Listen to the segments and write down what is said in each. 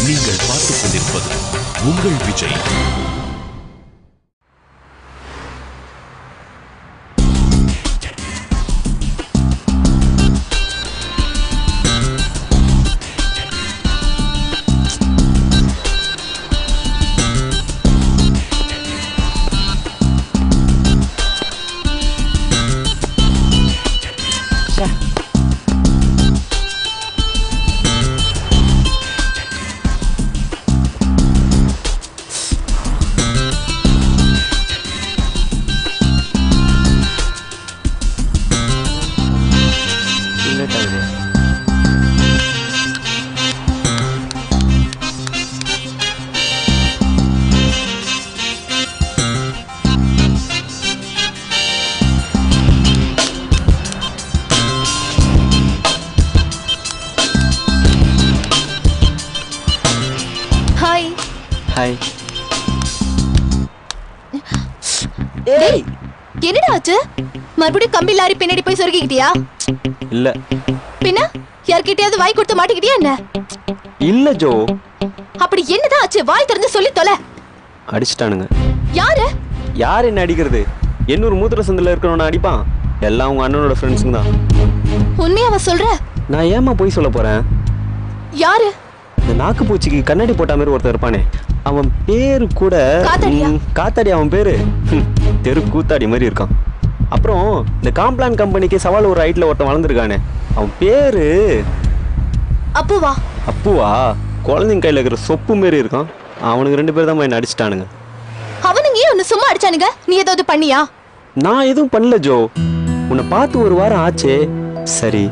நீங்கள் பார்த்துக் கொண்டிருப்பது உங்கள் விஜய். என்னடா ஆச்சு? மறுபடியும் கம்பி லாரி பின்னாடி போய் சொருகிக்கிட்டியா? இல்ல. பின்ன யார்கிட்டயாவது வாய் கொடுத்து மாட்டிக்கிட்டியா என்ன? இல்ல ஜோ. அப்படி என்னதான் ஆச்சு? வாய் திறந்து சொல்லி தொலை. அடிச்சிட்டானுங்க. யாரு? யார் என்ன அடிக்கிறது? என்னூர் மூத்திர சந்தில இருக்கிறவன அடிப்பான். எல்லாம் உங்க அண்ணனோட ஃப்ரெண்ட்ஸுங்க தான். உண்மையாவ சொல்ற? நான் ஏமா போய் சொல்ல போறேன்? யாரு? இந்த நாக்கு பூச்சிக்கு கண்ணாடி போட்ட மாதிரி ஒருத்தர் இருப்பானே, அவன் பேரு கூட காத்தாடி. அவன் பேரு தெரு கூத்தாடி மாதிரி இருக்கான். அப்புறம் இந்த காம்ப்ளான் கம்பெனிக்கு சவால் ஒரு ஹைட்ல ஒருத்தன் வளர்ந்துருக்கானே, அவன் பேரு அப்புவா. அப்புவா? குழந்தைங்க கையில இருக்கிற சொப்பு மாரி இருக்கான். அவனுக்கு 2 பேர் தான் போய் அடிச்சிட்டானுங்க. அவனுங்க ஏன் உன்னை சும்மா அடிச்சானுங்க? நீ ஏதாவது பண்ணியா? நான் எதுவும் பண்ணல ஜோ. உன்னை பார்த்து 1 வாரம் ஆச்சே, சரி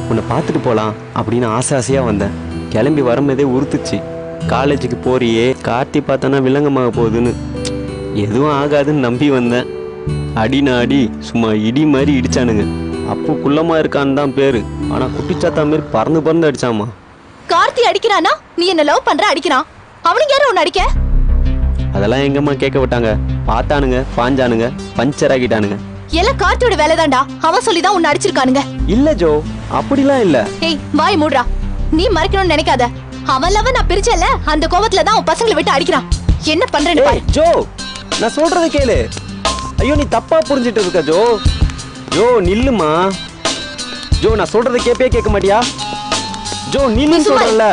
உன்னை பார்த்துட்டு போலாம் அப்படின்னு ஆசையா வந்தேன். கிளம்பி வரும்போதே உறுத்துச்சு. காலேஜுக்கு போறியே, கார்த்தி பார்த்தானா வில்லங்கமாக போகுதுன்னு. எதுவும் ஆகாதுன்னு நம்பி வந்தேன். அடினா அடி, சும்மா இடி மாதிரி இடிச்சானுங்க. அப்போ குள்ளமா இருக்கான்னு தான் பேரு, ஆனா குட்டிச்சாத்தா மாரி பறந்து அடிச்சாமா. கார்த்தி அடிக்கிறானா? நீ என்ன லவ் பண்ற அடிக்கிறான். அவனுக்கு யாரும் உன்னை அடிக்க? அதெல்லாம் எங்கம்மா கேட்க விட்டாங்க. பார்த்தானுங்க, பாஞ்சானுங்க, பஞ்சர் ஆகிட்டானுங்க. எல்லாம் கார்த்தியோட வேலைதான்டா. அவன் சொல்லிதான் உன்னை அடிச்சிருக்கானுங்க. இல்ல ஜோ, அப்படிலாம் இல்ல. ஏய் வாய் மூடுறா. நீ மறைக்கணும்னு நினைக்காத. அவன் லவ் நான் பிரிச்சல, அந்த கோவத்துல தான் அவன் பசங்களை விட்டு அடிக்கிறான். என்ன பண்றேன்னு பாரு. ஜோ, நான் சொல்றத கேளு. ஐயோ நீ தப்பா புரிஞ்சிட்டு இருக்க ஜோ. ஜோ நில்லுமா. ஜோ நான் சொல்றத கேட்க மாட்டியா? ஜோ நில்லு சொல்றல.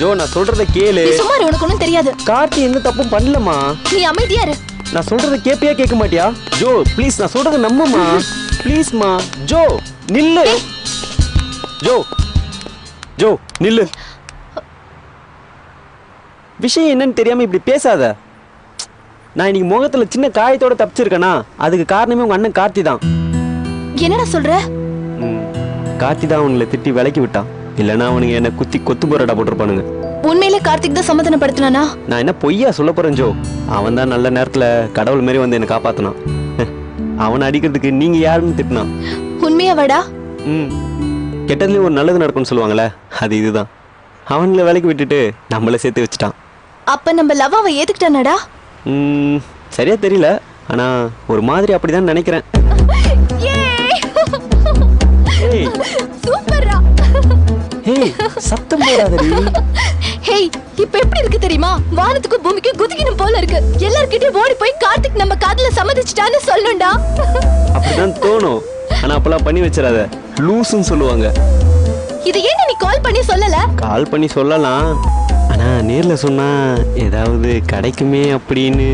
ஜோ நான் சொல்றத கேளு. சும்மா உனக்கு ஒண்ணும் தெரியாது. கார்த்தி எந்த தப்பும் பண்ணலமா. நீ அமைதியா இரு. நான் சொல்றத கேட்க மாட்டியா? ஜோ ப்ளீஸ் நான் சொல்றத நம்புமா. ப்ளீஸ்மா. ஜோ நில்லு. ஜோ ஜோ நில்லு. விஷயம் என்னன்னு தெரியாம இப்படி பேசாத. நான் இன்னைக்கு முகத்துல சின்ன காயத்தோட தப்பிச்சிருக்கேனா, அதுக்கு காரணமே உங்க அண்ணன் கார்த்தி தான். என்னடா சொல்ற? கார்த்தி தான் அவங்களை திட்டி விலக்கி விட்டான். இல்லனா அவனுங்க என்ன குத்தி கொத்து போராட்டா போட்டிருப்பானுங்க. உண்மையிலே கார்த்திக் தான் சமாதானப்படுத்தினானா? நான் என்ன பொய்யா சொல்ல போறேன் ஜோ. அவன் தான் நல்ல நேரத்துல கடவுள் மாதிரி வந்து என்ன காப்பாத்தினான். அவனை அடிக்கிறதுக்கு நீங்க யாருன்னு திட்டினான். உண்மையாவாடா? கெட்டதுலயும் ஒரு நல்லது நடக்கும்னு சொல்லுவாங்களே, அது இதுதான். அவங்கள வேலைக்கு விட்டுட்டு நம்மள சேர்த்து வச்சுட்டான். அப்ப நம்ம லவ் அவ ஏத்துக்கிட்டானடா? சரியா தெரியல, ஆனா ஒரு மாதிரி அப்படிதான் நினைக்கிறேன். சூப்பர்ரா. ஹேய் சத்தம் போடாதடி. ஹேய் இப்போ எப்படி இருக்கு தெரியுமா? வானத்துக்கு பூமிக்கு குதிக்கணும் போல இருக்கு. எல்லார்கிட்டயும் ஓடி போய் கார்த்திக் நம்ம காதல சம்மதிச்சிட்டான்னு சொல்லணும்டா. அப்படிதான் தோணும், ஆனா அப்பலாம் பண்ணி வச்சிராத, லூசுன்னு சொல்லுவாங்க. இது ஏன் நீ கால் பண்ணி சொல்லல? கால் பண்ணி சொல்லலாம், ஆனா நேர்ல சொன்னா ஏதாவது கிடைக்குமே அப்படின்னு.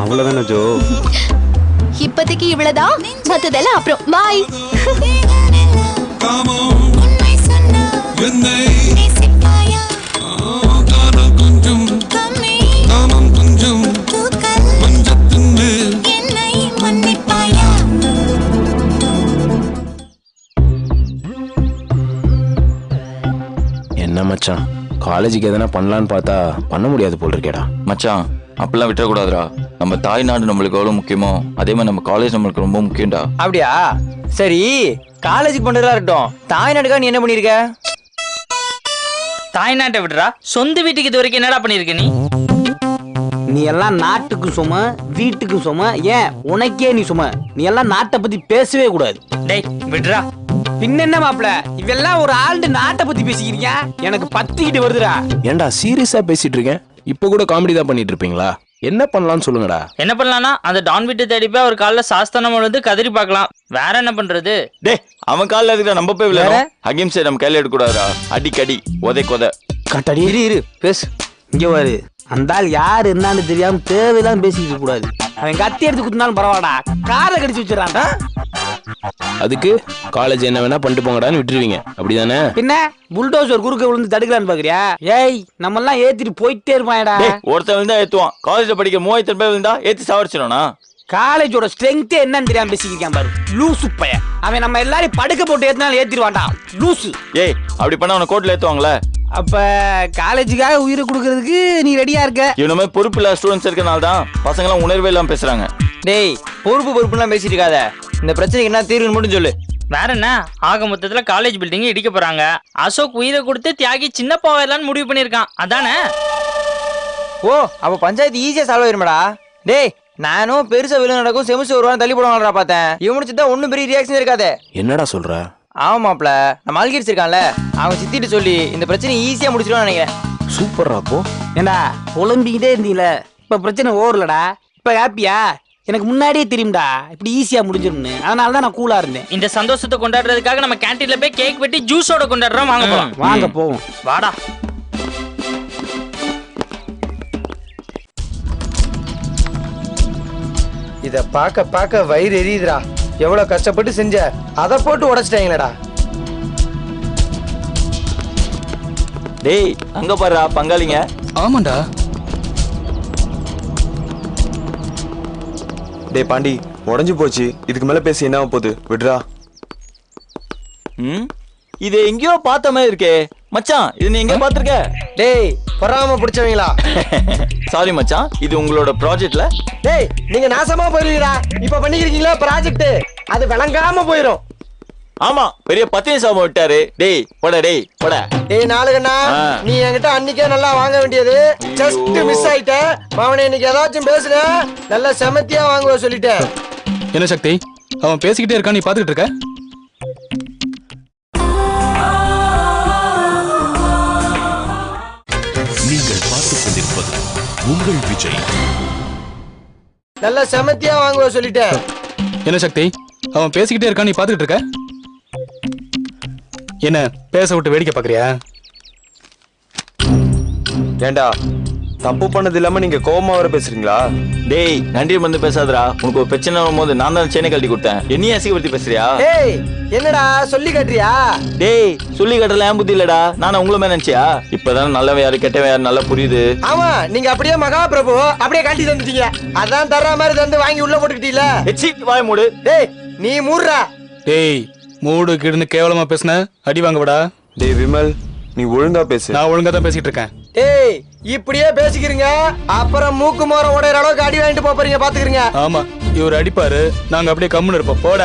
அவ்வளவுதானே ஜோ. இப்போதைக்கு இவ்வளவுதான், மத்ததெல்லாம் அப்புறம். பாய். என்ன மச்சான், காலேஜுக்கு எதனா பண்ணலான்னு பார்த்தா பண்ண முடியாது போல் இருக்கேடா. மச்சான் அப்பெல்லாம் விட்டுறக்கூடாதுடா. நம்ம தாய்நாடு நம்மளுக்கு எவ்வளவு முக்கியமோ அதே மாதிரி நம்ம காலேஜ் நம்மளுக்கு ரொம்ப முக்கியம்டா. அப்படியா? சரி காலேஜுக்கு பண்றதா இருக்கட்டும், தாய்நாடுக்கா நீ என்ன பண்ணிருக்க? தாய்நாட்டை விடுறா, சொந்த வீட்டுக்கு இது வரைக்கும் என்னடா பண்ணிருக்க நீ? நீ எல்லாம் நாட்டுக்கு சும, வீட்டுக்கு சும, ஏன் உனக்கே நீ சும. நீ எல்லாம் நாட்டை பத்தி பேசவே கூடாது. டேய் விடுறா. பின்ன என்ன மாப்பிள, இவெல்லாம் ஒரு ஆள்னு நாட்டை பத்தி பேசிக்கிறீங்க, எனக்கு பத்திக்கிட்டு வருதுடா. ஏன்டா சீரியஸா பேசிட்டு இருக்கேன், இப்ப கூட காமெடி தான் பண்ணிட்டு இருப்பீங்களா? என்ன பண்ணலாம்னு சொல்லுங்கடா. என்ன பண்ணலாம்னா அந்த டான் வீட்டு தேடி போய் அவர் காலில் சாஸ்தானம் வந்து கதறி பார்க்கலாம். வேற என்ன பண்றது? டே அவன் காலில் இருக்கிற நம்ம போய் விளையாட அகிம்சை நம்ம கையில எடுக்கக்கூடாதா? அடிக்கடி உதை கொதை கட்டடி. இரு பேசு. இங்க வாரு, அந்த ஆள் யாரு என்னன்னு தெரியாம தேவையில்லாம பேசிக்கிட்டு கூடாது. அவன் கத்தி எடுத்து குத்தினாலும் பரவாடா, காலை கடிச்சு வச்சிடறான். அதுக்கு காலேஜ் என்ன வேணா பண்ணிட்டு போங்கடான்னு விட்டுருவீங்க, அப்படிதானே? பின்ன புல்டோசர் குறுக்க விழுந்து தடுக்கலான்னு பாக்குறியா? ஏய் நம்ம எல்லாம் ஏத்திட்டு போயிட்டே இருப்பாயடா. ஒருத்தன் விழுந்தா ஏத்துவான். காலேஜ்ல படிக்க 3000 பேர் விழுந்தா ஏத்தி சாவடிச்சிடனா? காலேஜோட ஸ்ட்ரென்த்தே என்னன்னு தெரியாம பேசிக்கிட்டான் பாரு, லூசு பையன். அவன் நம்ம எல்லாரையும் படுக்க போட்டு ஏத்தினாலும் ஏத்திடுவான்டா, லூசு. ஏய் அப்படி பண்ணா அவனை கோர்ட்ல ஏத்துவாங்களே. அப்ப காலேஜுக்காக உயிரை கொடுக்கறதுக்கு நீ ரெடியா இருக்க? இவனுமே பொறுப்பு இல்லாத ஸ்டூடெண்ட்ஸ் இருக்கனால தான் பசங்க எல்லாம் உணர்வே இல்லாம பேசுறாங்க. டேய் பொறுப்புலாம் பேசிட்டு இருக்காத. இந்த பிரச்சனைக்கு என்ன தீர்வுன்னு மட்டும் சொல்லு. வேற என்ன, ஆக மொத்தத்துல காலேஜ் பில்டிங் இடிக்க போறாங்க. அசோக் உயிரை கொடுத்து தியாகி சின்ன பாவையெல்லாம் முடிவு பண்ணிருக்கான், அதானே? ஓ அப்ப பஞ்சாயத்து ஈஸியா சால்வ் ஆயிருமாடா. டேய் நானும் பெருசா விழு நடக்கும் செமிஸ்டர் ஒரு வாரம் தள்ளி போடுவாங்கடா பார்த்தேன். இவன் முடிச்சுதான் ஒன்னும் பெரிய ரியாக்ஷன் இருக்காது. என்னடா சொல்ற? ஆமாப்ல, நம்ம அல்கிரிஸ் இருக்கான்ல, அவன் சித்திட்டு சொல்லி இந்த பிரச்சனை ஈஸியா முடிச்சிடுவான்னு நினைக்கிறேன். சூப்பர்ரா. அப்போ ஏண்டா புலம்பிக்கிட்டே இருந்தீங்களே, இப்ப பிரச்சனை ஓவரலடா, இப்ப ஹாப்பியா? எனக்கு முன்னாடியே தெரியும்டா இப்படி ஈஸியா முடிஞ்சிரும்னு, அதனாலதான் நான் கூலா இருந்தேன். இந்த சந்தோஷத்தை கொண்டாடுறதுக்காக நம்ம கேண்டீன்ல போய் கேக் வெட்டி ஜூஸோட கொண்டாடுறோம். வாங்க போலாம். வாங்க போவோம். வாடா. இத பார்க்க பார்க்க வயிறு எரியுதுடா. எவ்வளவு கஷ்டப்பட்டு செஞ்ச, அதை போட்டு உடைச்சிட்டாங்களேடா. டேய் அங்க பாருடா பங்காளிங்க. ஆமாண்டா. டேய் பாண்டி, உடஞ்சு போச்சு, இதுக்கு மேல பேசி என்ன போகுது, விடுறா. இது எங்கேயோ பார்த்த மாதிரி இருக்கே மச்சான், இது நீ எங்க பாத்திருக்க? டேய் பொறாம பிடிச்சவங்களா? சாரி மச்சான், இது உங்களோட ப்ராஜெக்ட்ல. டேய் நீங்க நாசமா போயிருவீங்களா? இப்ப பண்ணிக்கிறீங்களா ப்ராஜெக்ட், அது விளங்காம போயிரும். ஆமா பெரிய 10 சாபம் விட்டாரு. டேய் போட, டேய் போட. டேய் நாளுகண்ணா, நீ என்கிட்ட அன்னைக்கே நல்லா வாங்க வேண்டியது, ஜஸ்ட் மிஸ் ஆயிட்ட. அவனை இன்னைக்கு ஏதாச்சும் பேசுன நல்லா செமத்தியா வாங்குவ சொல்லிட்டேன். என்ன சக்தி, அவன் பேசிக்கிட்டே இருக்கான், நீ பாத்துக்கிட்டு இருக்க? நீங்கள் பார்த்துக் கொண்டிருப்பது உங்கள் விஜய். நல்லா செமத்தியா வாங்குவ சொல்லிட்டேன். என்ன சக்தி, அவன் பேசிக்கிட்டே இருக்கான், நீ பாத்துக்கிட்டு இருக்க? என்ன பேச விட்டு வேடிக்கை பாக்குறியா? ஏண்டா தப்பு பண்ணது இல்லாம நீங்க கோவமா வர பேசுறீங்களா? டேய் நன்றி வந்து பேசாதடா. உனக்கு ஒரு பிரச்சனை வரும்போது நான் தான் சென்னை கழட்டி கொடுத்தேன், என்னையும் அசிங்கப்படுத்தி பேசுறியா? டேய் என்னடா சொல்லி காட்டுறியா? டேய் சொல்லி கட்டல ஏன் புத்தி இல்லடா, நானும் உங்களை மேல நினைச்சியா? இப்பதான் நல்லவன் யாரு கெட்டவன் யாரு நல்லா புரியுது. ஆமா நீங்க அப்படியே மகாபிரபு அப்படியே காட்டி தந்துட்டீங்க, அதான் தர்ற மாதிரி தந்து வாங்கி உள்ள போட்டுக்கிட்டீல. எச்சி வாய் மூடு. டேய் நீ மூடுறா. டேய் மூடு கிடுன்னு கேவலமா பேசுன, அடி வாங்க விடா. டேய் விமல், நீ ஒழுங்கா பேசு. நான் ஒழுங்கா தான் பேசிட்டு இருக்கேன். டேய் இப்படியே பேசிக்கிறீங்க, அப்புறம் மூக்கு மோர உடையற அளவுக்கு அடி வாங்கிட்டு போறீங்க, பாத்துக்கிறீங்க. ஆமா இவர் அடிப்பாரு, நாங்க அப்படியே கம்முன்னு இருப்போம். போட.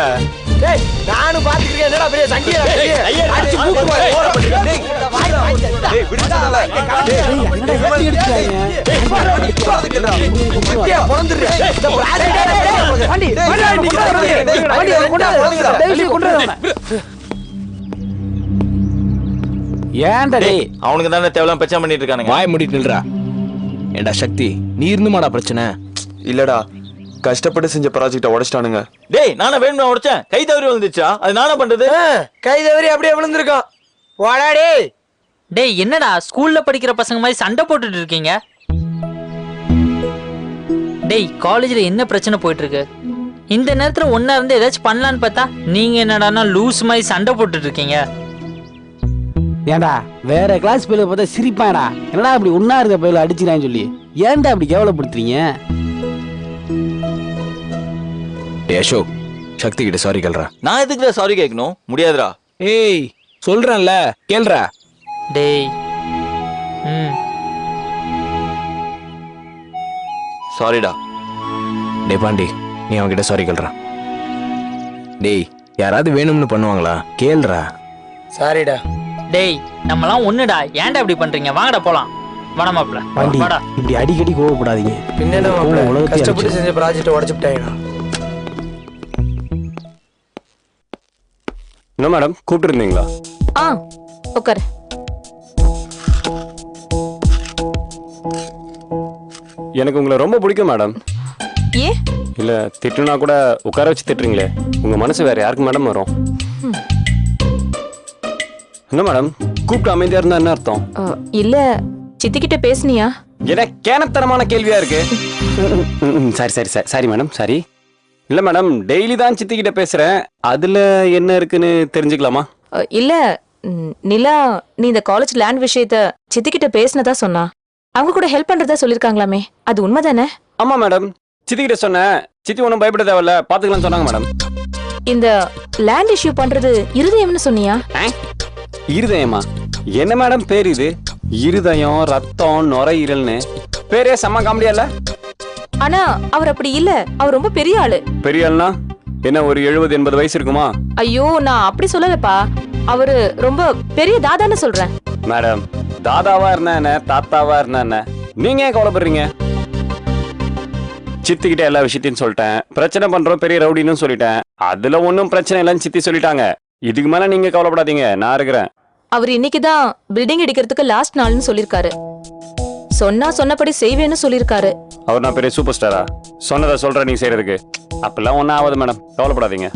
டேய் நானும் பாத்துக்கிறேன், என்னடா பெரிய சங்கியா அடிச்சு மூக்கு மோர ஓட போறீங்க. டேய் டேய் விடுடா. டேய் என்னடா இப்படி அடிச்சாங்க? இப்படியே பொறந்துறீங்க. வண்டி கொண்டு வா. ஏன்டா டேய் அவனுக்கு தானே தேவலாம் பிரச்சனை பண்ணிட்டு இருக்கானுங்க. வாய் மூடிட்டு நில்றா. ஏண்டா சக்தி, நீ இருந்துமாடா பிரச்சனை? இல்லடா, கஷ்டப்பட்டு செஞ்ச ப்ராஜெக்ட உடைச்சிட்டானுங்க. டேய் நானே வேணும்னு உடைச்சேன், கை தவறி விழுந்துச்சா, அது நானே பண்றது. கை தவறி அப்படியே விழுந்திருக்கோம். வாடா டேய். டேய் என்னடா ஸ்கூல்ல படிக்கிற பசங்க மாதிரி சண்டை போட்டுட்டு இருக்கீங்க? டேய் காலேஜ்ல என்ன பிரச்சனை போயிட்டு இருக்கு? இந்த நேரத்துல ஒன்னா இருந்து ஏதாச்சும் பண்ணலான்னு பார்த்தா நீங்க என்னடானா லூஸ் மாதிரி சண்டை போட்டுட்டு இருக்கீங்க. ஏண்டா வேற கிளாஸ் பையில பார்த்தா சிரிப்பாடா, என்னடா அப்படி ஒன்னா இருக்க பையில அடிச்சிடான்னு சொல்லி ஏன்டா அப்படி கேவலப்படுத்துறீங்க? டேய் அசோக், சக்தி கிட்ட சாரி கேள்றா. நான் எதுக்குடா சாரி கேட்கணும்? முடியாதுடா. ஏய் சொல்றேன்ல கேள்றா. டேய் சாரிடா. டேய் பாண்டி, நீ அவன்கிட்ட சாரி கேள்றா. டேய் யாராவது வேணும்னு பண்ணுவாங்களா? கேள்றா. சாரிடா. டேய் நம்மலாம் ஒண்ணுடா, ஏன்டா இப்படி பண்றீங்க? வாங்கடா போலாம். வாடா மாப்ள பாண்டி வாடா. இப்படி அடிக்கடி கோவப்படாதீங்க. பின்ன உலகத்தையே கஷ்டப்பட்டு செஞ்ச ப்ராஜெக்ட் உடச்சுட்டாங்கண்ணா. என்ன மேடம் கூப்பிட்டு இருந்தீங்களா? ஆ உட்காரு. எனக்கு உங்களை ரொம்ப பிடிக்கும் மேடம். ஏ இல்ல திட்டுனா கூட உட்கார வச்சு திட்டுறீங்களே, உங்க மனசு வேற யாருக்கு மேடம் வரும்? என்ன மேடம் கூப்பிட்டு அமைதியா இருந்தா என்ன அர்த்தம்? இல்ல சித்திக்கிட்ட பேசுனியா? என்ன கேனத்தனமான கேள்வியா இருக்கு. Sorry sorry sorry sorry madam sorry. இல்ல மேடம் டெய்லி தான் சித்திக்கிட்ட பேசுறேன், அதுல என்ன இருக்குன்னு தெரிஞ்சுக்கலாமா? இல்ல நிலா, நீ இந்த காலேஜ் லேண்ட் விஷயத்த சித்திக்கிட்ட பேசினதா சொன்னா. அவங்க கூட ஹெல்ப் பண்றதா சொல்லிருக்காங்களாமே, அது உண்மைதானே? ஆமா மேடம், சித்திக்கிட்ட சொன்னேன். சித்தி ஒன்றும் பயப்பட தேவையில்ல, பாத்துக்கலாம்னு சொன்னாங்க மேடம். இந்த லேண்ட் இஷ்யூ பண்றது இருதயம்னு சொன்னியா? இருதயமா? என்ன மேடம் பேர் இது? இருதயம், ரத்தம், நுரையீரல்னு பேரே செம்ம காமெடியா இல்ல? ஆனா அவர் அப்படி இல்ல, அவர் ரொம்ப பெரிய ஆளு. பெரிய ஆள்னா என்ன, ஒரு 70-80 வயசு இருக்குமா? ஐயோ நான் அப்படி சொல்லலப்பா, அவரு ரொம்ப பெரிய தாதான்னு சொல்றேன். மேடம் தாதாவா இருந்தா என்ன, தாத்தாவா இருந்தா என்ன, நீங்க ஏன் கவலைப்படுறீங்க? சித்திக்கிட்ட எல்லா விஷயத்தையும் சொல்லிட்டேன். பிரச்சனை பண்றோம் பெரிய ரவுடின்னு சொல்லிட்டேன். அதுல ஒன்னும் பிரச்சனை இல்லைன்னு சித்தி சொல்லிட்டாங்க. இதுக்கு மேல நீங்க கவலைப்படாதீங்க, நான் இருக்கிறேன். அவர் இன்னைக்குதான் பில்டிங் இடிக்கிறதுக்கு லாஸ்ட் நாள்னு சொல்லிருக்காரு. சொன்னபடி செய்வேன்னு சொல்லிருக்காரு. அவர் நான் பெரிய சூப்பர் ஸ்டாரா? சொன்னதை சொல்ற நீ செய்யறதுக்கு அப்பெல்லாம் ஒன்னும் ஆகாது மேடம், கவலைப்படாதீங்க.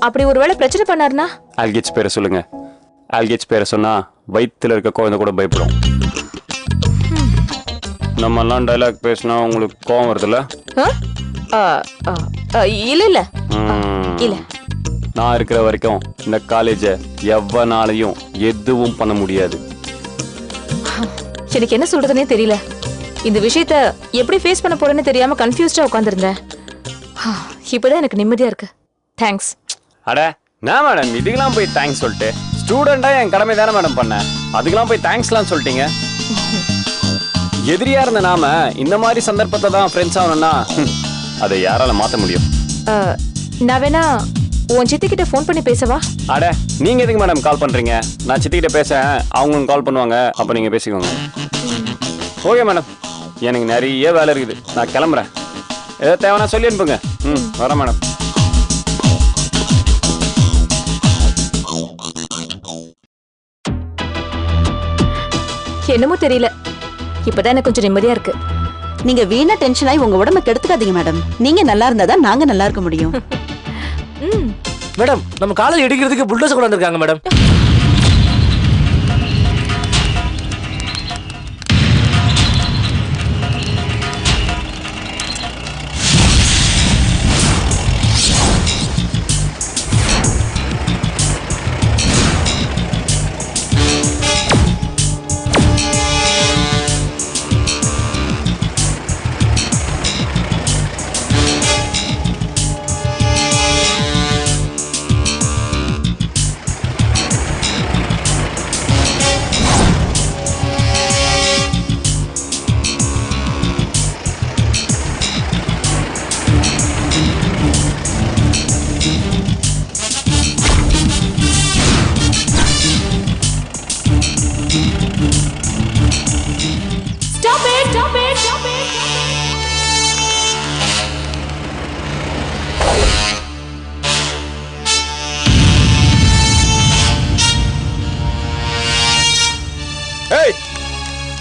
அப்படி ஒருவேளை பிரச்சனை பண்ணாருன்னா? ஆல்கேட்ஸ் பேரை சொல்லுங்க. ஆல்கேட்ஸ் பேரை சொன்னா வயிற்றுல இருக்க குழந்தை கூட பயப்படும். நம்ம எல்லாம் டைலாக் பேசினா உங்களுக்கு கோவம் வருதுல்ல? இல்ல இல்ல இல்ல. நான் இருக்கிற வரைக்கும் இந்த காலேஜை எவ்வளனாலையும் எதுவும் பண்ண முடியாது. எனக்கு என்ன சொல்றதுன்னே தெரியல. இந்த விஷயத்த எப்படி ஃபேஸ் பண்ண போறேன்னு தெரியாம கன்ஃபியூஸ்டா உட்கார்ந்திருந்தேன். இப்பதான் எனக்கு நிம்மதியா இருக்கு. தேங்க்ஸ். அட நான் மேடம் இதுக்கெல்லாம் போய் தேங்க்ஸ் சொல்லிட்டு, ஸ்டூடெண்டா என் கடமை தானே மேடம் பண்ணேன், அதுக்கெல்லாம் போய் தேங்க்ஸ்லாம் சொல்லிட்டீங்க. எதிரியா இருந்த நாம இந்த மாதிரி சந்தர்ப்பத்தை தான் ஃப்ரெண்ட்ஸ் ஆகணும்னா அதை யாரால மாத்த முடியும்? நான் வேணா உன் சித்திக்கிட்ட ஃபோன் பண்ணி பேசவா? அட நீங்க எதுக்கு மேடம் கால் பண்றீங்க? நான் சித்திக்கிட்ட பேசேன், அவங்க கால் பண்ணுவாங்க, அப்ப நீங்க பேசிக்கோங்க. ஓகே மேடம், எனக்கு நிறைய வேலை இருக்குது, நான் கிளம்புறேன். ஏதோ தேவைன்னா சொல்லி அனுப்புங்க. வரேன் மேடம். என்னமோ தெரியல, இப்பதான் எனக்கு கொஞ்சம் நிம்மதியா இருக்கு. நீங்க வீணா டென்ஷன் ஆகி உங்க உடம்ப கெடுத்துக்காதீங்க மேடம். நீங்க நல்லா இருந்தாதான் நாங்க நல்லா இருக்க முடியும். மேடம் நம்ம காலேஜ் இடிக்கிறதுக்கு புல்டோசர் கொண்டு வந்திருக்காங்க மேடம்.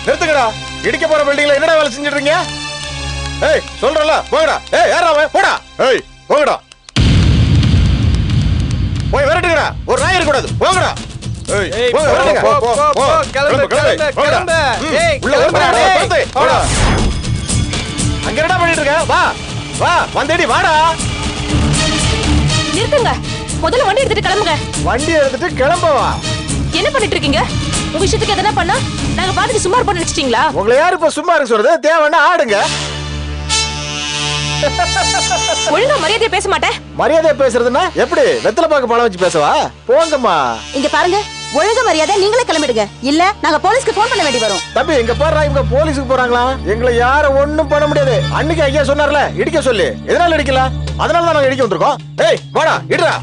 நிறுத்துங்கடா, இடிக்க போற பில்டிங்ல என்னடா வேலை செஞ்சிட்டு இருக்கீங்க? ஏய் சொல்றல போங்கடா. ஏய் யாரா அவன்? போடா. ஏய் போங்கடா, போய் விரட்டுங்கடா, ஒரு நாய் இருக்க கூடாது. போங்கடா. ஏய் போங்க விரட்டுங்க. போ கிளம்பு கிளம்பு. ஏய் உள்ள வரடா, போடா. அங்க என்னடா பண்ணிட்டு இருக்க? வா வா வந்தேடி வாடா. நிறுத்துங்க, முதல்ல வண்டி எடுத்துட்டு கிளம்புங்க. வண்டி எடுத்துட்டு கிளம்பவா? என்ன பண்ணிட்டு இருக்கீங்க? உங்க விஷயத்துக்கு எதனா பண்ணா நாங்க பாத்துட்டு சும்மா இருப்போம்னு நினைச்சிட்டீங்களா? உங்களை யாரு இப்ப சும்மா இருக்க சொல்றது? தேவைன்னா ஆடுங்க. ஒழுங்கா மரியாதையா பேச மாட்டேன். மரியாதையா பேசுறதுன்னா எப்படி? வெத்தலை பாக்கு பணம் வச்சு பேசவா? போங்கம்மா. இங்க பாருங்க, ஒழுங்க மரியாதை நீங்களே கிளம்பிடுங்க, இல்ல நாங்க போலீஸ்க்கு போன் பண்ண வேண்டி வரும். தம்பி எங்க பாரு, இவங்க போலீஸுக்கு போறாங்களா? எங்களை யாரும் ஒண்ணும் பண்ண முடியாது. அன்னைக்கு ஐயா சொன்னார்ல இடிக்க சொல்லி, எதனால இடிக்கல? அதனாலதான் நாங்க இடிக்க வந்திருக்கோம். ஏய் வாடா இடுறா.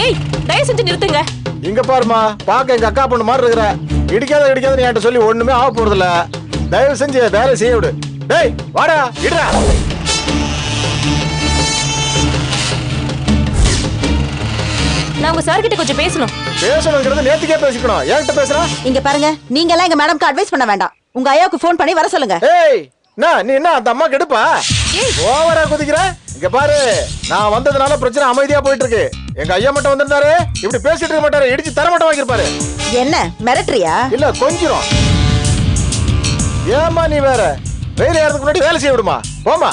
ஏய் தயவு செஞ்சு நிறுத்துங்க. இங்க பாருமா, பாக்க எங்க அக்கா பொண்ணு மாதிரி இருக்கிற. இடிக்காத இடிக்காத என்கிட்ட சொல்லி ஒண்ணுமே ஆக போறதில்ல. தயவு செஞ்சு வேலை செய்ய விடு. டேய் வாடா இடுடா. நான் உங்க சார் கிட்ட கொஞ்சம் பேசணும். பேசணுங்கிறது நேத்துக்கே பேசிக்கணும். என்கிட்ட பேசுறா? இங்க பாருங்க, நீங்க எல்லாம் எங்க மேடம்க்கு அட்வைஸ் பண்ண வேண்டாம். உங்க ஐயாவுக்கு ஃபோன் பண்ணி வர சொல்லுங்க. ஏய் நீ என்ன அந்த அம்மா கெடுப்பா? ஓவரா குதிக்கிற? இங்க பாரு, நான் வந்ததுனால பிரச்சனை அமைதியா போயிட்டு இருக்கு. எங்க ஐயா மட்டும் வந்திருந்தாரு இப்படி பேசிட்டு இருக்க மாட்டாரு, இடிச்சு தர மட்டும் வாங்கிருப்பாரு. என்ன மிரட்டறியா? இல்ல கொஞ்சம். ஏமா நீ வேற வெயில் ஏறதுக்கு முன்னாடி வேலை செய்ய விடுமா? போமா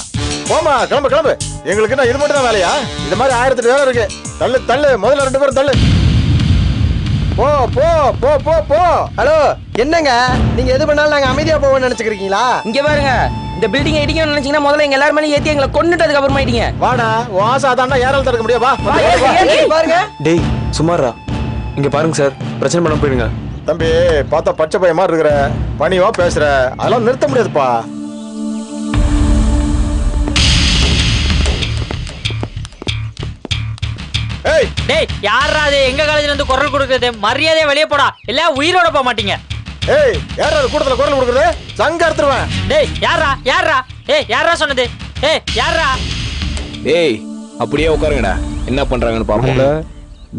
போமா, கிளம்பு கிளம்பு. எங்களுக்கு என்ன இது மட்டும் தான் வேலையா? இது மாதிரி 1000 வேலை இருக்கு. தள்ளு தள்ளு, முதல்ல 2 பேரும் தள்ளு. போ போ போ போ போ. ஹலோ, என்னங்க நீங்க எது பண்ணாலும் நாங்க அமைதியா போவோம்னு நினைச்சுக்கிறீங்களா? இங்க பாருங்க, இந்த பில்டிங் இடிக்கணும்னு நினைச்சீங்கன்னா முதல்ல எங்க எல்லாரும் மேலே ஏத்தி எங்களை கொன்னுட்டதுக்கு அப்புறமா இடிங்க. வாடா, உன் ஆசை அதான்டா, யாரால தடுக்க முடியும்? வா பாருங்க. டேய் சுமாரா, இங்க பாருங்க சார், பிரச்சனை பண்ண போயிடுங்க. தம்பி, பார்த்தா பச்சை பையன் மாதிரி இருக்கிற, பணிவா பேசுற, அதெல்லாம் நிறுத்த முடியாதுப்பா. ஏய் டேய், யாரா அது எங்க காலேஜ்ல இருந்து குரல் கொடுக்குறது? மரியாதையா வெளியே போடா, இல்ல உயிரோட போக மாட்டீங்க. ஏய், யாரா கூட்டத்துல குரல் கொடுக்குறது? சங்க அறுத்துருவேன். டேய் யாரா யாரா? ஏய் யாரா சொன்னது? ஏய் யாரா? ஏய் அப்படியே உட்காருங்கடா, என்ன பண்றாங்கன்னு பாப்போம்.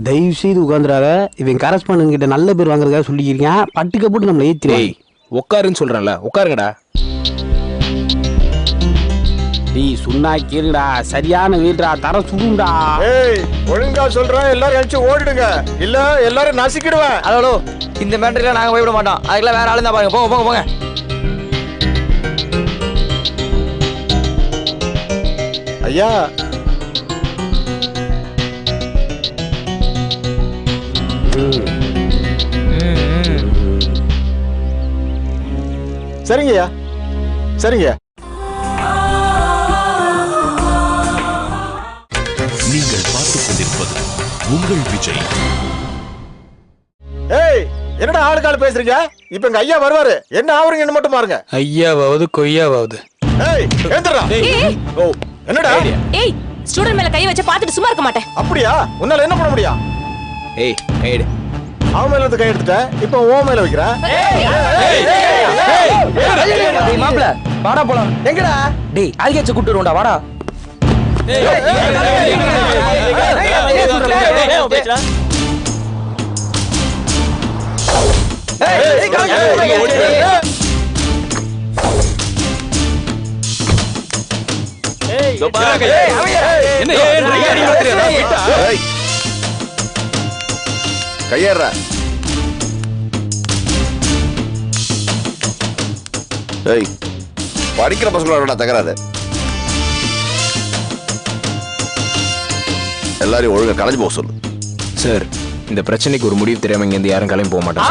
தயவு செய்து உட்காந்துறாங்க. இவன் கரஸ்பாண்ட் கிட்ட நல்ல பேர் வாங்குறதுக்காக சொல்லிக்கிறீங்க. பட்டுக்க போட்டு நம்மளை ஏத்திடுவேன். ஏய் உட்காருன்னு சொல்றேன்ல, உட்காருங்கடா. நீ சொன்னா கேளுடா, சரியான வீடுடா, தர சுடுண்டா. ஏய், ஒழுங்கா சொல்றேன், எல்லாரும் அடிச்சு ஓடிடுங்க, இல்ல எல்லாரும் நசிக்கிடுவேன். ஹலோ, இந்த மேட்டர்ல நாங்க போய்விட மாட்டோம். அதுக்கெல்லாம் வேற ஆளு தான் பாருங்க. போங்க போங்க போங்க. ஐயா, சரிங்கய்யா சரிங்க. நீங்கள் பார்த்துக் கொண்டிருப்பது உங்கள் விஜய். ஏய், என்னடா ஆளுக்கால பேசுறீங்க? இப்ப எங்க ஐயா வருவாரு, என்ன ஆவறீங்கன்னு மட்டும் பாருங்க. ஐயாவாவது கொய்யாவாவது. ஏய் ஏந்திரா. ஓ என்னடா? ஏய், ஸ்டூடண்ட் மேல கை வச்சு பார்த்துட்டு சும்மா இருக்க மாட்டேன். அப்படியா? உன்னால என்ன பண்ண முடியும்? ஏய் கைடு. அவன் மேல இருந்து கை எடுத்துட்ட, இப்போ ஓ மேல வைக்கிறா. டேய் மாப்ள, வாடா போலாம். எங்கடா? டேய் ஆல்கேச்ச கூட்டி வருவோம்டா, வாடா. கையேறா. ஏய், படிக்கிற பசங்களோட தகராது. எல்லாரையும் ஒழுங்கா கலைஞ்சு போக சொல்லு. சார், இந்த பிரச்சனைக்கு ஒரு முடிவு தெரியாம இங்க இருந்து யாரும் கிளம்பி போக மாட்டாங்க.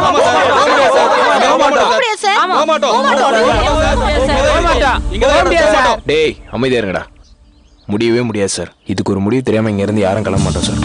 டேய் அமைதியா இருங்கடா. முடியவே முடியாது சார். இதுக்கு ஒரு முடிவு தெரியாம இங்க இருந்து யாரும் கிளம்ப மாட்டோம் சார்.